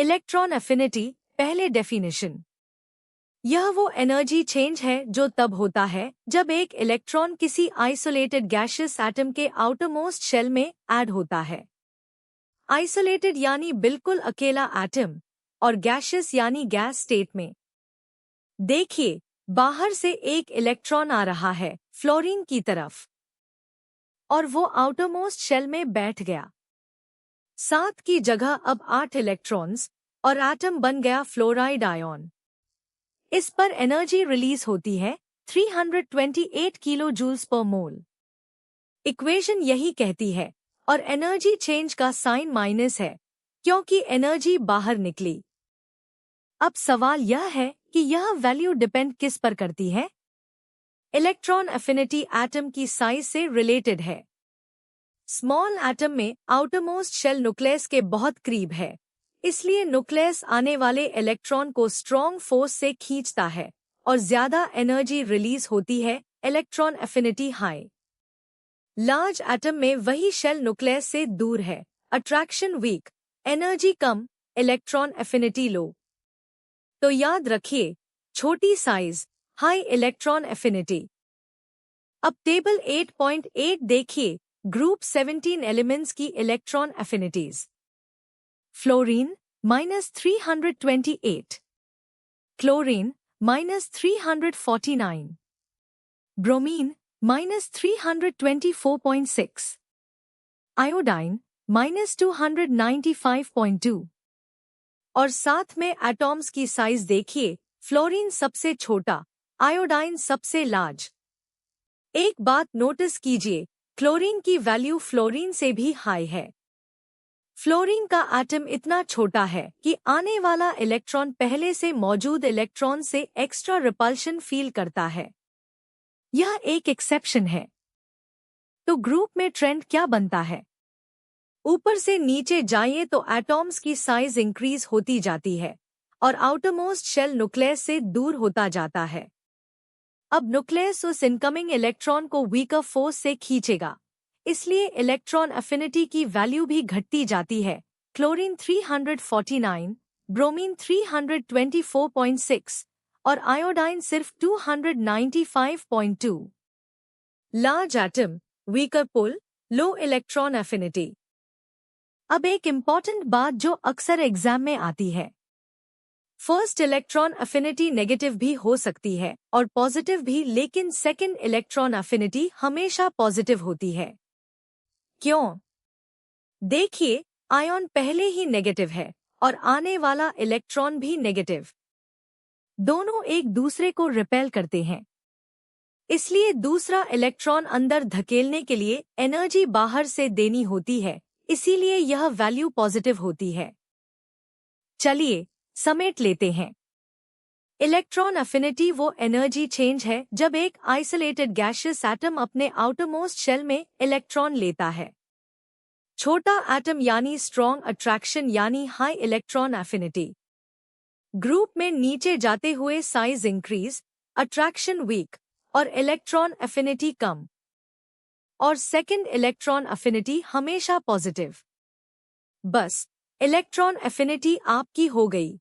Electron affinity, पहले definition. यह वो एनर्जी चेंज है जो तब होता है जब एक इलेक्ट्रॉन किसी आइसोलेटेड गैसियस एटम के आउटरमोस्ट शेल में ऐड होता है। आइसोलेटेड यानी बिल्कुल अकेला एटम, और गैसियस यानी गैस स्टेट में। देखिए, बाहर से एक इलेक्ट्रॉन आ रहा है फ्लोरीन की तरफ, और वो आउटरमोस्ट शेल में बैठ गया। 7 की जगह अब 8 इलेक्ट्रॉन्स, और एटम बन गया फ्लोराइड आयन। इस पर एनर्जी रिलीज होती है 328 किलो जूल्स पर मोल। इक्वेशन यही कहती है, और एनर्जी चेंज का साइन माइनस है क्योंकि एनर्जी बाहर निकली। अब सवाल यह है कि यह वैल्यू डिपेंड किस पर करती है? इलेक्ट्रॉन एफिनिटी एटम की साइज से रिलेटेड है। स्मॉल एटम में आउटरमोस्ट शेल न्यूक्लियस के बहुत करीब है, इसलिए न्यूक्लियस आने वाले इलेक्ट्रॉन को स्ट्रॉन्ग फोर्स से खींचता है और ज्यादा एनर्जी रिलीज होती है, electron affinity high. Large atom में वही शेल न्यूक्लियस से दूर है, अट्रैक्शन वीक, एनर्जी कम, इलेक्ट्रॉन एफिनिटी लो। तो याद रखिए, छोटी साइज, हाई इलेक्ट्रॉन एफिनिटी। अब टेबल 8.8 देखिए, ग्रुप 17 एलिमेंट्स की electron affinities. Fluorine -328, chlorine -349, bromine -324.6, iodine -295.2। और साथ में एटॉम्स की साइज देखिए, फ्लोरीन सबसे छोटा, आयोडाइन सबसे लार्ज। एक बात नोटिस कीजिए, क्लोरीन की वैल्यू फ्लोरीन से भी हाई है। फ्लोरीन का एटम इतना छोटा है कि आने वाला इलेक्ट्रॉन पहले से मौजूद इलेक्ट्रॉन से एक्स्ट्रा रिपल्शन फील करता है। यह एक एक्सेप्शन है। तो ग्रुप में ट्रेंड क्या बनता है? ऊपर से नीचे जाइए तो एटॉम्स की साइज इंक्रीज होती जाती है और आउटरमोस्ट शेल न्यूक्लियस से दूर होता जाता है। अब न्यूक्लियस उस इनकमिंग इलेक्ट्रॉन को वीकर फोर्स से खींचेगा, इसलिए इलेक्ट्रॉन एफिनिटी की वैल्यू भी घटती जाती है। क्लोरीन 349, ब्रोमीन 324.6 और आयोडाइन सिर्फ 295.2। लार्ज एटम, वीकर पुल, लो इलेक्ट्रॉन एफिनिटी। अब एक इम्पॉर्टेंट बात जो अक्सर एग्जाम में आती है, फर्स्ट इलेक्ट्रॉन एफिनिटी नेगेटिव भी हो सकती है और पॉजिटिव भी, लेकिन सेकंड इलेक्ट्रॉन एफिनिटी हमेशा पॉजिटिव होती है। क्यों? देखिए, आयन पहले ही नेगेटिव है और आने वाला इलेक्ट्रॉन भी नेगेटिव। दोनों एक दूसरे को रिपेल करते हैं, इसलिए दूसरा इलेक्ट्रॉन अंदर धकेलने के लिए एनर्जी बाहर से देनी होती है, इसीलिए यह वैल्यू पॉजिटिव होती है। चलिए समेट लेते हैं। इलेक्ट्रॉन एफिनिटी वो एनर्जी चेंज है जब एक आइसोलेटेड गैसियस एटम अपने आउटरमोस्ट शेल में इलेक्ट्रॉन लेता है। छोटा एटम यानी स्ट्रॉन्ग अट्रैक्शन यानी हाई इलेक्ट्रॉन एफिनिटी। ग्रुप में नीचे जाते हुए साइज इंक्रीज, अट्रैक्शन वीक और इलेक्ट्रॉन एफिनिटी कम। और सेकंड इलेक्ट्रॉन एफिनिटी हमेशा पॉजिटिव। बस, इलेक्ट्रॉन एफिनिटी आपकी हो गई।